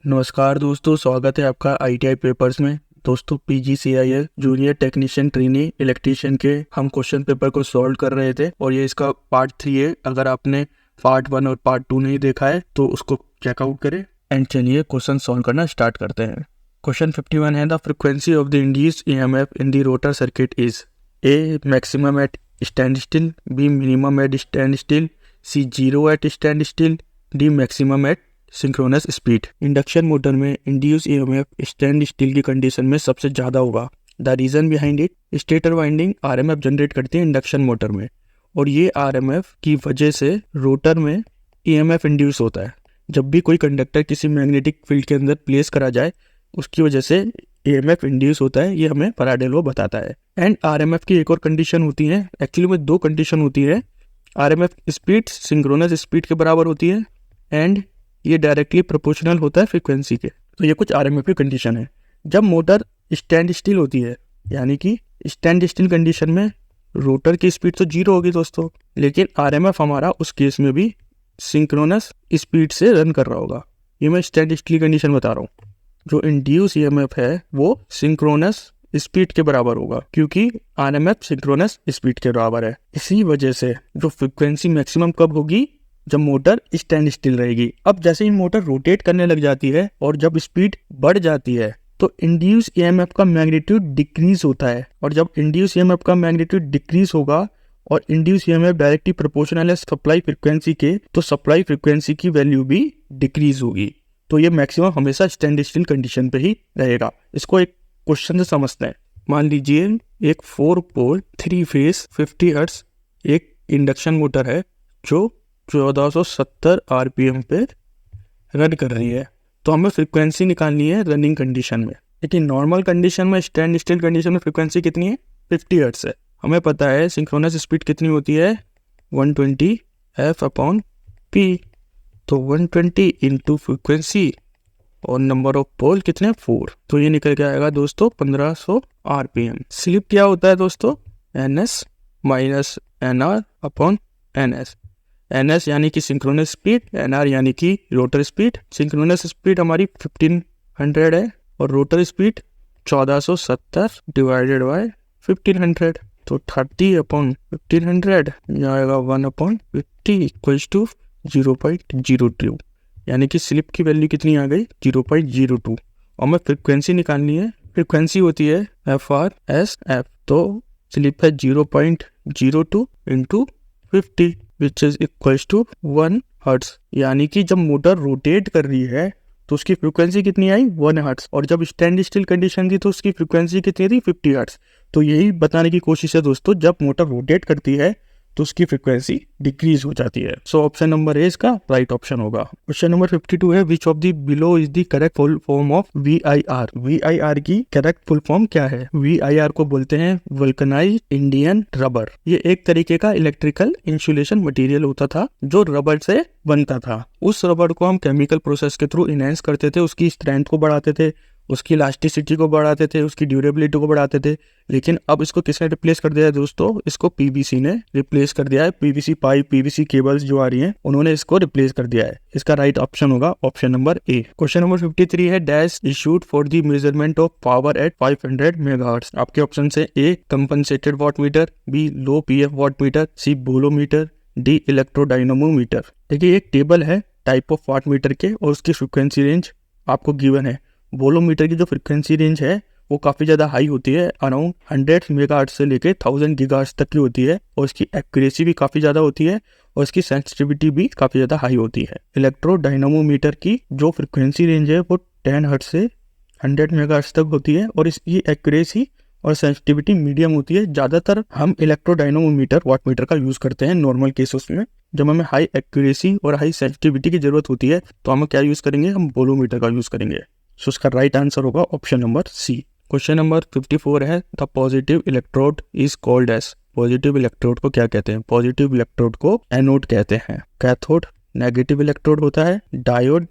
नमस्कार दोस्तों, स्वागत है आपका ITI पेपर्स में। दोस्तों PGCIL junior technician trainee electrician के हम क्वेश्चन पेपर को सॉल्व कर रहे थे और ये इसका पार्ट 3 है। अगर आपने पार्ट 1 और पार्ट 2 नहीं देखा है तो उसको चेकआउट करें। एंड चलिए क्वेश्चन सॉल्व करना स्टार्ट करते हैं। क्वेश्चन 51 है, the frequency of the induced EMF in the rotor circuit is a maximum at stand still, B minimum at stand still, C zero at stand still, D maximum at synchronous speed. Induction motor में induce EMF stand still की condition में सबसे ज्यादा होगा। The reason behind it, stator winding RMF generate करती है induction motor में और ये RMF की वजह से रोटर में EMF इंड्यूस होता है। जब भी कोई कंडक्टर किसी मैग्नेटिक फील्ड के अंदर प्लेस करा जाए उसकी वजह से EMF इंड्यूस होता है, ये हमें फैराडे लॉ बताता है। एंड RMF की एक और कंडीशन होती है, एक्चुअली में दो कंडीशन होती है। RMF स्पीड सिंक्रोनस स्पीड के बराबर होती है एंड ये डायरेक्टली प्रोपोर्शनल होता है फ्रीक्वेंसी के। तो ये कुछ RMF की कंडीशन है। जब मोटर स्टैंड स्टिल होती है, यानी कि स्टैंड स्टिल कंडीशन में रोटर की स्पीड तो जीरो होगी दोस्तों, लेकिन RMF हमारा उस केस में भी सिंक्रोनस स्पीड से रन कर रहा होगा। ये मैं स्टैंड स्टिल कंडीशन बता रहा हूँ। जो इंड्यूस EMF है वो सिंक्रोनस स्पीड के बराबर होगा क्योंकि RMF सिंक्रोनस स्पीड के बराबर है। इसी वजह से जो फ्रीक्वेंसी मैक्सिमम कब होगी, जब मोटर स्टैंड स्टिल रहेगी। अब जैसे ही मोटर रोटेट करने लग जाती है और जब स्पीड बढ़ जाती है तो इंड्यूस EMF का मैग्नीट्यूड डिक्रीज होता है, और जब इंड्यूस EMF का मैग्नीट्यूड डिक्रीज होगा और इंड्यूस EMF डायरेक्टली प्रोपोर्शनल है सप्लाई फ्रीक्वेंसी के, तो सप्लाई फ्रीक्वेंसी की वैल्यू भी डिक्रीज होगी। तो ये मैक्सिमम हमेशा स्टैंड स्टिल कंडीशन पे ही रहेगा। इसको एक क्वेश्चन से समझते हैं। मान लीजिए एक 4 पोल 3 फेज 50 हर्ट्ज एक इंडक्शन मोटर है जो 1470 RPM पे रन कर रही है। तो हमें फ्रीक्वेंसी निकालनी है रनिंग कंडीशन में, लेकिन नॉर्मल कंडीशन में स्टैंड स्टिल कंडीशन में फ्रीक्वेंसी कितनी है, 50 हर्ट्ज है। हमें पता है सिंक्रोनस स्पीड कितनी होती है, 120 F/P। तो 120 इंटू फ्रीक्वेंसी और नंबर ऑफ पोल कितने 4, तो ये निकल के आएगा दोस्तों 1500 RPM। स्लिप क्या होता है दोस्तों, NS माइनस NR/NS। NS यानी कि सिंक्रोनस स्पीड, NR यानी कि रोटर स्पीड। सिंक्रोनस स्पीड हमारी 1500 है और रोटर स्पीड 1470 डिवाइडेड बाय 1500, तो 30/1500 आएगा 1/50 इक्वल्स टू 0.02, यानी कि स्लिप की वैल्यू कितनी आ गई 0.02। और हमें फ्रीक्वेंसी निकालनी है, फ्रीक्वेंसी होती है FR/SF। तो स्लिप है 0.02 into 50 which is equals to 1 hertz. यानी कि जब मोटर रोटेट कर रही है तो उसकी फ्रीक्वेंसी कितनी आई 1 हर्ट्ज, और जब स्टैंड स्टिल कंडीशन थी तो उसकी फ्रीक्वेंसी कितनी थी 50 हर्ट्ज। तो यही बताने की कोशिश है दोस्तों, जब मोटर रोटेट करती है तो उसकी फ्रीक्वेंसी डिक्रीज हो जाती है। सो ऑप्शन नंबर ए इसका राइट ऑप्शन होगा। क्वेश्चन नंबर 52 है, which of the below is the correct full form of VIR। VIR की करेक्ट फुल फॉर्म क्या है? VIR को बोलते हैं वल्कनाइज्ड इंडियन रबर। ये एक तरीके का इलेक्ट्रिकल इंसुलेशन मटेरियल होता था जो रबर से बनता था। उस रबर को हम केमिकल प्रोसेस के थ्रू इनहेंस करते थे, उसकी स्ट्रेंथ को बढ़ाते थे, उसकी इलास्टिसिटी को बढ़ाते थे, उसकी ड्यूरेबिलिटी को बढ़ाते थे। लेकिन अब इसको किसने रिप्लेस कर दिया है दोस्तों? इसको PVC ने रिप्लेस कर दिया है। PVC पाइप, PVC केबल्स जो आ रही हैं उन्होंने इसको रिप्लेस कर दिया है। इसका राइट ऑप्शन होगा option number A. Question number 53 है, dash issued for the measurement of power at 500 megahertz. आपके ऑप्शन से A compensated watt meter, B low PF watt meter, C bolometer, D electrodynamometer. देखिए एक टेबल है type of watt meter के और उसकी frequency range आपको गिवन है। बोलोमीटर की जो फ्रिक्वेंसी रेंज है वो काफ़ी ज़्यादा हाई होती है, अराउंड 100 मेगाहर्ट्ज से लेके 1000 गीगाहर्ट्ज तक की होती है, और इसकी एक्यूरेसी भी काफ़ी ज़्यादा होती है और इसकी सेंसिटिविटी भी काफ़ी ज़्यादा हाई होती है। इलेक्ट्रोडायनमोमीटर की जो फ्रिक्वेंसी रेंज है वो 10 हर्ट्ज से 100 मेगाहर्ट्ज तक होती है और इसकी एक्यूरेसी और सेंसिटिविटी मीडियम होती है। ज़्यादातर हम इलेक्ट्रोडायनमोमीटर वाट मीटर का यूज़ करते हैं नॉर्मल केसेस में। जब हमें हाई एक्यूरेसी और हाई सेंसिटिविटी की ज़रूरत होती है तो हम क्या यूज़ करेंगे, हम बोलोमीटर का यूज़ करेंगे। सो उसका राइट आंसर होगा option number C. Question number 54 है, the positive electrode is called as. Positive electrode को क्या कहते हैं? पॉजिटिव इलेक्ट्रोड को एनोड कहते हैं। कैथोड नेगेटिव इलेक्ट्रोड होता है। डायोड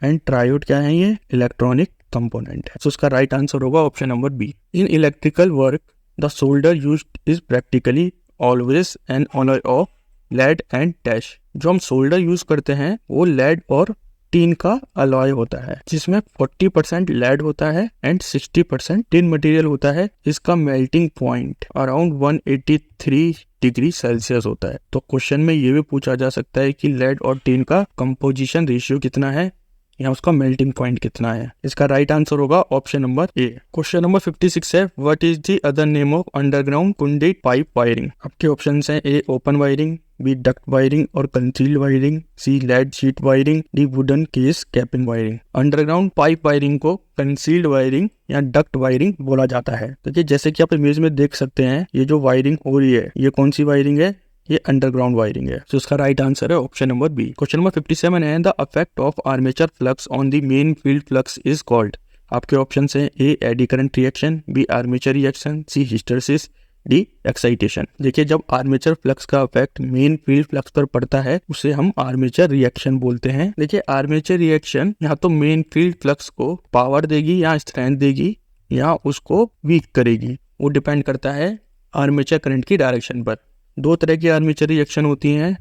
एंड ट्रायोड क्या है? ये इलेक्ट्रॉनिक कंपोनेंट है। सो उसका राइट आंसर होगा option number B. In electrical work the solder used is practically always an honour of lead and dash. जो हम सोल्डर यूज करते हैं वो लेड और टीन का अलॉय होता है जिसमें 40% लेड होता है एंड 60% टिन मटेरियल होता है। इसका melting point around 183 degree Celsius होता है। तो क्वेश्चन में ये भी पूछा जा सकता है कि लेड और टिन का कंपोजिशन रेशियो कितना है या उसका मेल्टिंग पॉइंट कितना है। इसका राइट आंसर होगा option number A. Question number 56 है, what is the other name of underground conduit pipe wiring. आपके ऑप्शन हैं A open wiring, B duct wiring और concealed wiring, C lead sheet wiring, D wooden case capping wiring. Underground pipe wiring को concealed wiring या duct wiring बोला जाता है। तो जैसे कि आप इमेज में देख सकते हैं, ये जो वायरिंग हो रही है ये कौन सी वायरिंग है, ये अंडरग्राउंड वायरिंग है। तो उसका राइट आंसर है option number B. Question number 57 है, the effect of armature flux on the main field flux is called. आपके ऑप्शन हैं A eddy current reaction, B armature reaction, C hysteresis, D excitation. देखिए, जब armature flux का effect main field flux पर पड़ता है उसे हम आर्मेचर रिएक्शन बोलते हैं। देखिए, आर्मेचर रिएक्शन या तो मेन फील्ड फ्लक्स को पावर देगी या स्ट्रेंथ देगी या उसको वीक करेगी, वो डिपेंड करता है आर्मेचर करंट की डायरेक्शन पर। दो तरह की आर्मेचर रिएक्शन होती हैं,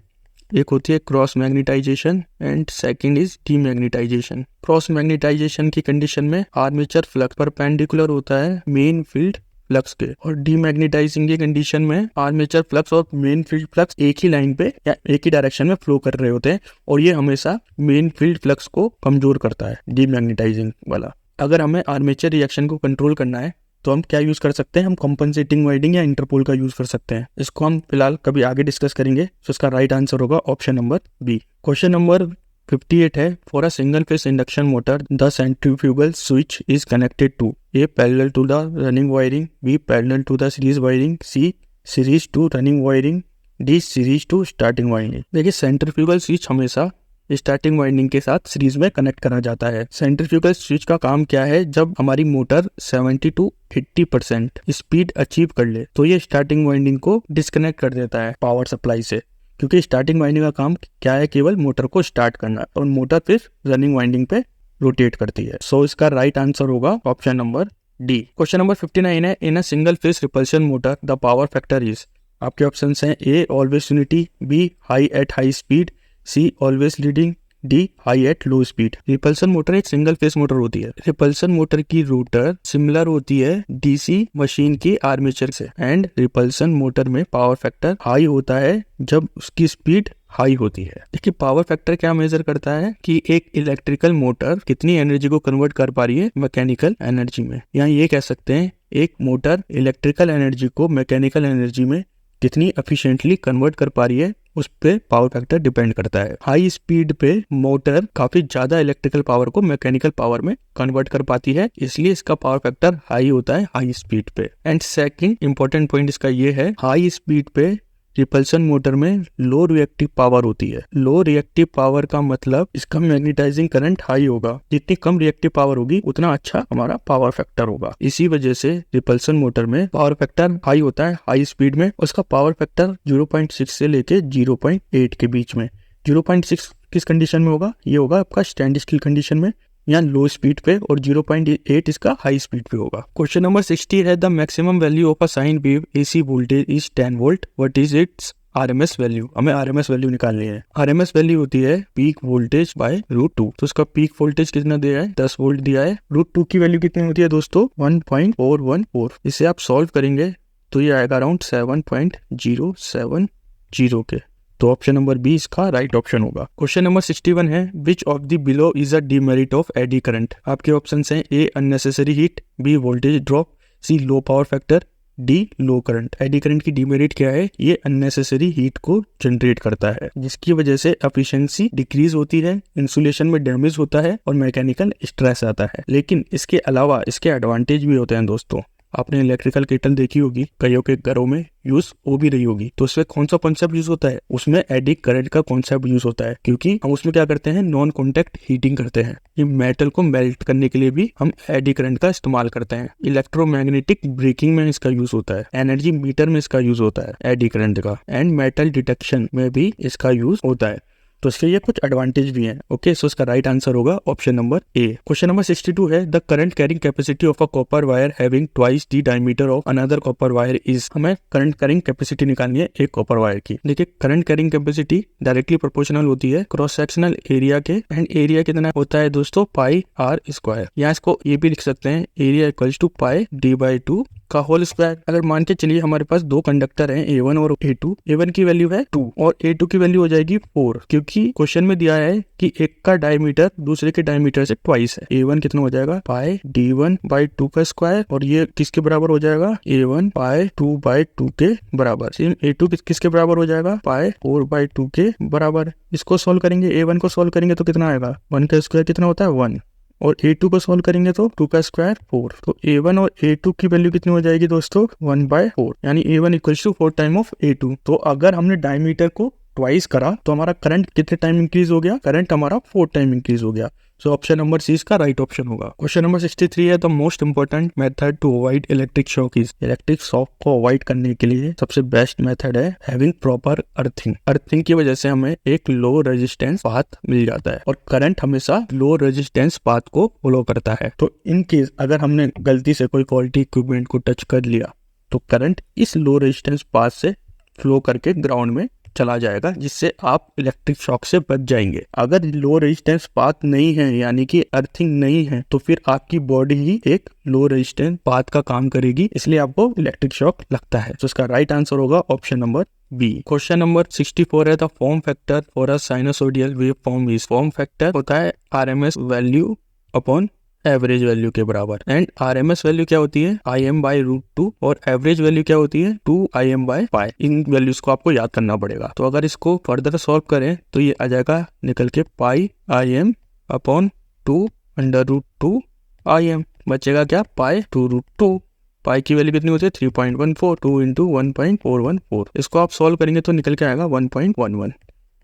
एक होती है cross magnetization and second is demagnetization. Cross magnetization की कंडीशन में आर्मेचर फ्लक्स परपेंडिकुलर होता है मेन फील्ड फ्लक्स के, और डीमैग्नेटाइजिंग की कंडीशन में आर्मेचर फ्लक्स और मेन फील्ड फ्लक्स एक ही लाइन पे या एक ही डायरेक्शन में फ्लो कर रहे होते हैं, और ये हमेशा मेन फील्ड फ्लक्स को कमजोर करता है डीमैग्नेटाइजिंग वाला। अगर हमें आर्मेचर रिएक्शन को कंट्रोल करना है तो हम क्या यूज कर सकते हैं, हम कंपनसेटिंग वाइंडिंग या इंटरपोल का यूज कर सकते हैं। इसको हम फिलहाल कभी आगे डिस्कस करेंगे। तो इसका राइट आंसर होगा option number B. Question number 58 है, for a single phase induction motor the centrifugal switch is connected to A parallel to the running wiring, B parallel to the series wiring, C series to running wiring, D series to starting wiring. देखिए, centrifugal switch हमेशा starting winding के साथ series में connect करा जाता है। Centrifugal switch का काम क्या है, जब हमारी मोटर 70 to 80% स्पीड अचीव कर ले तो ये स्टार्टिंग वाइंडिंग को डिस्कनेक्ट कर देता है पावर सप्लाई से, क्योंकि स्टार्टिंग वाइंडिंग का काम क्या है, केवल मोटर को स्टार्ट करना, और मोटर फिर रनिंग वाइंडिंग पे रोटेट करती है। सो इसका राइट आंसर होगा option number D. Question number 59 है, in a single phase repulsion motor the power factor is. आपके ऑप्शन हैं A always unity, B high at high speed, C always leading, D high at low speed. Repulsion motor एक single phase motor होती है। Repulsion motor की rotor similar होती है DC machine की armature से, एंड रिपल्सन मोटर में power factor high होता है जब उसकी स्पीड हाई होती है। देखिए, पावर फैक्टर क्या मेजर करता है कि एक इलेक्ट्रिकल मोटर कितनी एनर्जी को कन्वर्ट कर पा रही है मैकेनिकल एनर्जी में। यहाँ ये कह सकते हैं एक मोटर इलेक्ट्रिकल एनर्जी को मैकेनिकल एनर्जी में कितनी एफिशिएंटली कन्वर्ट कर पा रही है, उस पे पावर फैक्टर डिपेंड करता है। हाई स्पीड पे मोटर काफी ज्यादा इलेक्ट्रिकल पावर को मैकेनिकल पावर में कन्वर्ट कर पाती है, इसलिए इसका पावर फैक्टर हाई होता है हाई स्पीड पे। एंड सेकंड इंपॉर्टेंट पॉइंट इसका ये है, हाई स्पीड पे रिपल्सन मोटर में लो रिएक्टिव पावर होती है। लो रिएक्टिव पावर का मतलब इसका मैग्नेटाइजिंग करंट हाई होगा, जितनी कम रिएक्टिव पावर होगी उतना अच्छा हमारा पावर फैक्टर होगा। इसी वजह से रिपल्सन मोटर में पावर फैक्टर हाई होता है हाई स्पीड में। उसका पावर फैक्टर 0.6 से लेके 0.8 के बीच में। 0.6 किस कंडीशन में होगा, ये होगा आपका स्टैंड स्टिल कंडीशन में या लो स्पीड पे, और 0.8 इसका हाई स्पीड पे होगा। क्वेश्चन नंबर 60 है, the maximum value of a sine wave AC voltage is 10 volt, what is it's RMS value. हमें आरएमएस वैल्यू निकालनी है। आरएमएस वैल्यू होती है पीक वोल्टेज बाय √2। तो उसका पीक वोल्टेज कितना दिया है, 10 वोल्ट दिया है। √2 की वैल्यू कितनी होती है दोस्तों, 1.414। इसे आप सॉल्व करेंगे तो ये आएगा अराउंड 7.070 के। तो ऑप्शन नंबर बी इसका राइट ऑप्शन होगा। क्वेश्चन नंबर 61 है, which of the below is a demerit of eddy current. आपके ऑप्शन हैं A unnecessary heat, B voltage drop, C low power factor, D low current. Eddy current की demerit क्या है, ये unnecessary heat को generate करता है, जिसकी वजह से एफिशिएंसी डिक्रीज होती है, इंसुलेशन में डैमेज होता है और मैकेनिकल स्ट्रेस आता है। लेकिन इसके अलावा इसके एडवांटेज भी होते हैं दोस्तों। आपने इलेक्ट्रिकल केटल देखी होगी, कईयों के घरों में यूज हो भी रही होगी, तो उसमें कौन सा कॉन्सेप्ट यूज होता है, उसमें एडी करंट का कॉन्सेप्ट यूज होता है, क्योंकि हम उसमें क्या करते हैं, नॉन कॉन्टैक्ट हीटिंग करते हैं। ये मेटल को मेल्ट करने के लिए भी हम एडी करंट का इस्तेमाल करते हैं। इलेक्ट्रोमैग्नेटिक ब्रेकिंग में इसका यूज होता है, एनर्जी मीटर में इसका यूज होता है एडी करंट का, एंड मेटल डिटेक्शन में भी इसका यूज होता है। तो इसके ये कुछ एडवांटेज भी हैं। ओके, सो इसका राइट आंसर होगा option number A. Question number 62 है the current carrying capacity of a copper wire having twice the diameter of another copper wire is. हमें करंट कैरिंग कैपेसिटी निकालनी है एक कॉपर वायर की। देखिए current carrying capacity directly proportional होती है cross sectional area के, एंड एरिया कितना होता है दोस्तों, पाई आर स्क्वायर। यहाँ इसको ये भी लिख सकते हैं, area equals to pi d/2 का होल स्क्वायर। अगर मान के चलिए हमारे पास दो कंडक्टर हैं A1 और A2, A1 की वैल्यू है 2 और A2 की वैल्यू हो जाएगी 4, क्योंकि क्वेश्चन में दिया है कि एक का डायमीटर दूसरे के डायमीटर से ट्वाइस है। A1 कितना हो जाएगा, पाई d1/2 का स्क्वायर, और ये किसके बराबर हो जाएगा, A1 पाई 2/2 के बराबर। सेम A2 किसके बराबर हो जाएगा, पाई 4/2 के बराबर। इसको सोल्व करेंगे, A1 को सोल्व करेंगे तो कितना आएगा, 1 का स्क्वायर कितना होता है 1, और A2 को सॉल्व करेंगे तो 2 का स्क्वायर 4। तो A1 और A2 की वैल्यू कितनी हो जाएगी दोस्तों, 1/4, यानी A1 equals to 4 time of A2। तो अगर हमने डायमीटर को ट्वाइस करा तो हमारा करंट कितने टाइम इंक्रीज हो गया, करंट हमारा 4 टाइम इंक्रीज हो गया। सो ऑप्शन नंबर सी इसका राइट ऑप्शन होगा। क्वेश्चन नंबर 63 है the most important method to avoid electric shock is. Electric shock को अवॉइड करने के लिए सबसे बेस्ट मेथड है हैविंग प्रॉपर अर्थिंग। अर्थिंग की वजह से हमें एक लो रेजिस्टेंस पाथ मिल जाता है, और करंट हमेशा लो रेजिस्टेंस पाथ को फॉलो करता है। तो इन केस अगर हमने गलती से कोई फॉल्टी इक्विपमेंट को टच कर लिया तो करंट इस लो रेजिस्टेंस पाथ से फ्लो करके ग्राउंड में चला जाएगा, जिससे आप इलेक्ट्रिक शॉक से बच जाएंगे। अगर लो रेजिस्टेंस पाथ नहीं है, यानी कि अर्थिंग नहीं है, तो फिर आपकी बॉडी ही एक लो रेजिस्टेंस पाथ का काम करेगी, इसलिए आपको इलेक्ट्रिक शॉक लगता है। तो इसका राइट आंसर होगा option number B. Question number 64 है the form factor for a sinusoidal wave form is. Form factor होता है RMS value upon average value के बराबर, एंड RMS वैल्यू क्या होती है Im/√2, और एवरेज वैल्यू क्या होती है 2Im/π। इन वैल्यूज को आपको याद करना पड़ेगा। तो अगर इसको फर्दर सॉल्व करें तो ये आ जाएगा निकल के πIm/2√2Im, बचेगा क्या π/2√2। पाई की वैल्यू कितनी होती है 3.14, 2 इंटू 1.414। इसको आप सॉल्व करेंगे तो निकल के आएगा 1.11।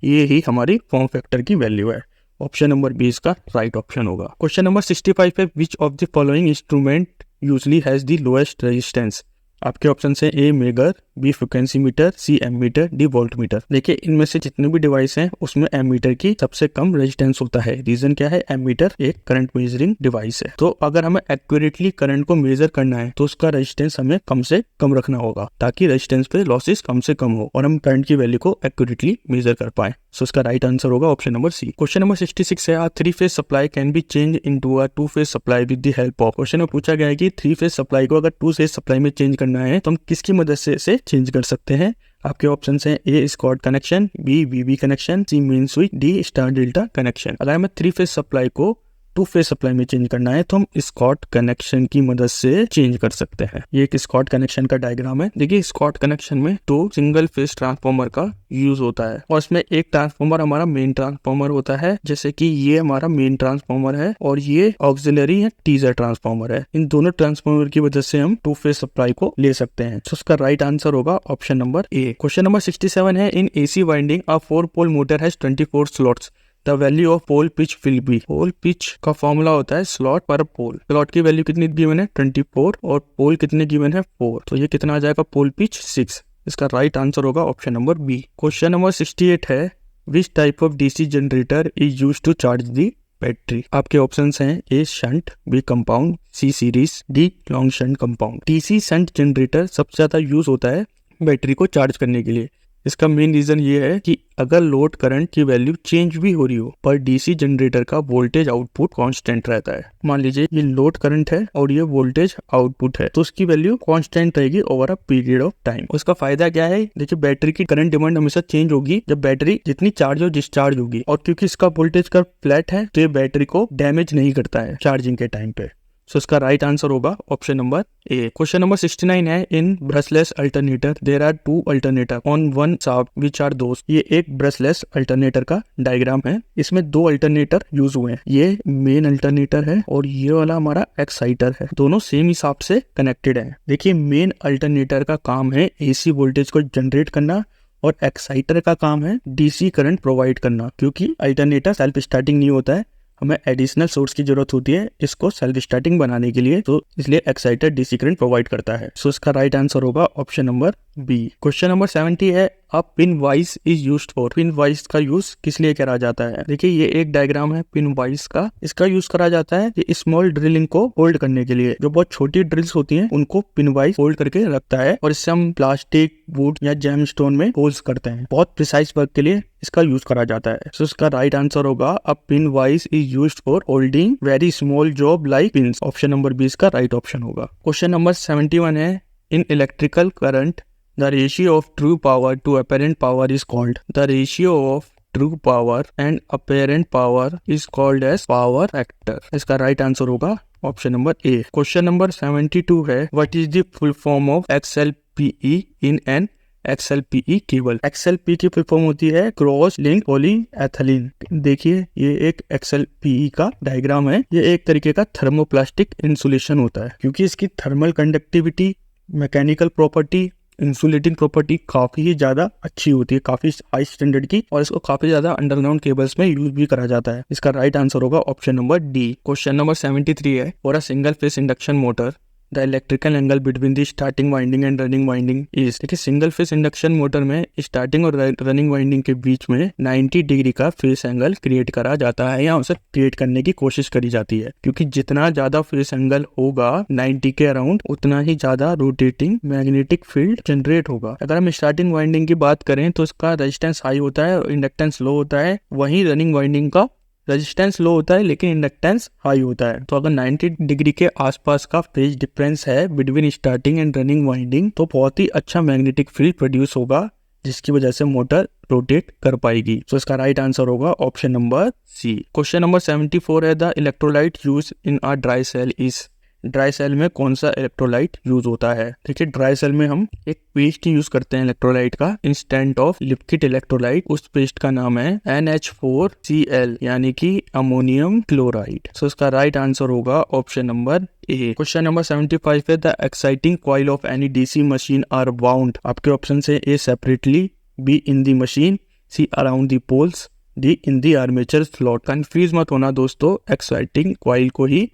ये ही हमारी फॉर्म फैक्टर की वैल्यू है। ऑप्शन नंबर बी इसका राइट ऑप्शन होगा। क्वेश्चन नंबर 65 है which of the following instrument usually has the lowest resistance. आपके ऑप्शन है ए मेगर, बी फ्रिक्वेंसी मीटर, सी एमीटर, डी वोल्ट मीटर। देखिए इनमें से जितने भी डिवाइस हैं उसमें एमीटर की सबसे कम रेजिस्टेंस होता है। रीजन क्या है, एमीटर एक करंट मेजरिंग डिवाइस है, तो अगर हमें एक्यूरेटली करंट को मेजर करना है तो उसका रेजिस्टेंस हमें कम से कम रखना होगा, ताकि रेजिस्टेंस पे लॉसेस कम से कम हो और हम करंट की वैल्यू को एक्यूरेटली मेजर कर पाए। सो इसका राइट आंसर होगा option number C. Question number 66 है 3 phase supply can be change into a 2 phase supply with the help of. Question में पूछा गया है कि 3 फेज सप्लाई को अगर 2 फेज सप्लाई में चेंज करना है तो हम किसकी मदद से इसे चेंज कर सकते हैं। आपके ऑप्शन हैं A Scott connection, B V V connection, C main switch, D star delta connection. अगर हमें 3 फेज सप्लाई को 2 फेज सप्लाई में चेंज करना है तो हम स्कॉट कनेक्शन की मदद से चेंज कर सकते हैं। ये एक स्कॉट कनेक्शन का डायग्राम है। देखिए स्कॉट कनेक्शन में 2 सिंगल फेज ट्रांसफार्मर का यूज होता है, और इसमें एक ट्रांसफार्मर हमारा मेन ट्रांसफार्मर होता है, जैसे कि ये हमारा मेन ट्रांसफार्मर है और ये ऑक्सिलरी है टीजर ट्रांसफार्मर है। इन दोनों ट्रांसफार्मर की वजह से हम 2 फेज सप्लाई को ले सकते हैं। तो उसका राइट आंसर होगा option number A. Question number 67 है in AC winding a 4 pole motor has 24 slots, the value of pole pitch will be. Pole pitch का फॉर्मूला होता है स्लॉट पर पोल। स्लॉट की वैल्यू कितनी गिवन है 24 और पोल कितने गिवन है 4, तो ये कितना आ जाएगा पोल पिच 6। इसका राइट आंसर होगा option number B. Question number 68 है which type of DC generator is used to charge the battery. आपके ऑप्शंस हैं A shunt, B compound, C series, D long shunt compound. DC shunt generator सबसे ज्यादा use होता है battery को charge करने के लिए। इसका मेन रीजन ये है कि अगर लोड करंट की वैल्यू चेंज भी हो रही हो पर DC जनरेटर का वोल्टेज आउटपुट कांस्टेंट रहता है। मान लीजिए ये लोड करंट है और ये वोल्टेज आउटपुट है, तो उसकी वैल्यू कांस्टेंट रहेगी over a period of time. उसका फायदा क्या है, देखिए बैटरी की करंट डिमांड हमेशा चेंज होगी जब बैटरी जितनी चार्ज और डिस्चार्ज होगी, और क्योंकि इसका वोल्टेज कर्व फ्लैट है तो ये बैटरी को डैमेज नहीं करता है चार्जिंग के टाइम पे। सो इसका राइट आंसर होगा option number A. Question number 69 है in brushless alternator there are 2 alternator on one shaft which are those. ये एक ब्रशलेस अल्टरनेटर का डायग्राम है। इसमें 2 अल्टरनेटर यूज हुए हैं। ये मेन अल्टरनेटर है और ये वाला हमारा एक्साइटर है, दोनों सेम ही शाफ्ट से कनेक्टेड है। देखिए मेन अल्टरनेटर का काम है AC वोल्टेज को जनरेट करना और एक्साइटर का काम है DC करंट प्रोवाइड करना। क्योंकि अल्टरनेटर सेल्फ स्टार्टिंग नहीं होता है, हमें एडिशनल सोर्स की जरूरत होती है इसको सेल्फ स्टार्टिंग बनाने के लिए, तो इसलिए एक्साइटर DC करंट प्रोवाइड करता है। सो इसका राइट आंसर होगा option number B. Question number 70 है अब pin vice is used for, pin vice का यूज किस लिए करा जाता है। देखिए ये एक डायग्राम है पिन वाइस का, इसका यूज करा जाता है ये स्मॉल ड्रिलिंग को होल्ड करने के लिए। जो बहुत छोटी ड्रिल्स होती हैं उनको पिन वाइस होल्ड करके रखता है और इससे हम प्लास्टिक, वुड या जेम स्टोन में होल्स करते हैं। बहुत प्रिसाइज वर्क के लिए इसका यूज करा जाता है। सो इसका राइट आंसर होगा a pin vice is used for holding very small job like pins. Option number 20 का राइट ऑप्शन होगा। क्वेश्चन नंबर 71 है, in electrical current the ratio of true power to apparent power is called, the ratio of true power and apparent power is called as power factor। इसका right answer होगा option number A. Question number 72 है, what is the full form of XLPE in an XLPE cable. XLPE की full form होती है cross link polyethylene. देखिए ये एक XLPE का डायग्राम है। ये एक तरीके का थर्मोप्लास्टिक इंसुलेशन होता है, क्योंकि इसकी thermal conductivity, mechanical property, insulating property काफी ही ज्यादा अच्छी होती है, काफी हाई स्टैंडर्ड की, और इसको काफी ज्यादा अंडरग्राउंड केबल्स में यूज भी करा जाता है। इसका राइट आंसर होगा option number D. Question number 73 है, for a single phase induction motor the electrical angle between the starting winding and running winding is. देखिए सिंगल फेस इंडक्शन मोटर में स्टार्टिंग और रनिंग वाइंडिंग के बीच में 90 degree का face angle create करा जाता है या उसे क्रिएट करने की कोशिश करी जाती है, क्योंकि जितना ज्यादा फेस एंगल होगा 90 के अराउंड उतना ही ज्यादा रोटेटिंग मैग्नेटिक फील्ड जनरेट होगा। अगर हम स्टार्टिंग वाइंडिंग की बात करें तो इसका रेजिस्टेंस हाई होता है और इंडक्टेंस लो होता है, वहीं रनिंग वाइंडिंग का रेजिस्टेंस लो होता है लेकिन इंडक्टेंस हाई होता है। तो अगर 90 डिग्री के आसपास का फेज डिफरेंस है between starting and running winding तो बहुत ही अच्छा मैग्नेटिक फील्ड प्रोड्यूस होगा, जिसकी वजह से मोटर रोटेट कर पाएगी। तो इसका राइट आंसर होगा option number C. Question number 74 है, the electrolyte use in a dry cell is. Dry cell में कौन सा इलेक्ट्रोलाइट यूज होता है। देखिए ड्राई सेल में हम एक पेस्ट यूज करते हैं इलेक्ट्रोलाइट का इंस्टेंट ऑफ लिक्विड इलेक्ट्रोलाइट। उस पेस्ट का नाम है NH4Cl यानी कि अमोनियम क्लोराइड। सो इसका राइट आंसर होगा option number A. Question number 75 है, the exciting coil of any DC machine are bound. आपके ऑप्शन है A separately, B in the machine, C around the poles, D in the armature slot. Confuse मत होना दोस्तों, exciting coil को ही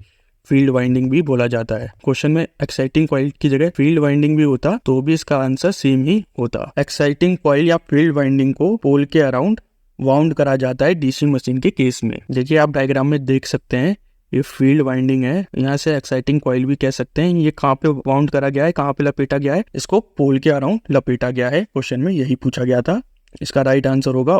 field winding भी बोला जाता है। क्वेश्चन में एक्साइटिंग कॉइल की जगह फील्ड वाइंडिंग भी होता तो भी इसका आंसर सेम ही होता। एक्साइटिंग कॉइल या फील्ड वाइंडिंग को पोल के अराउंड वाउंड करा जाता है डीसी मशीन के केस में। देखिए आप डायग्राम में देख सकते हैं ये फील्ड वाइंडिंग है, यहाँ से एक्साइटिंग कॉइल भी कह सकते हैं। ये कहाँ पे वाउंड करा गया है, कहाँ पे लपेटा गया है, इसको पोल के अराउंड लपेटा गया है। क्वेश्चन में यही पूछा गया था। इसका राइट आंसर होगा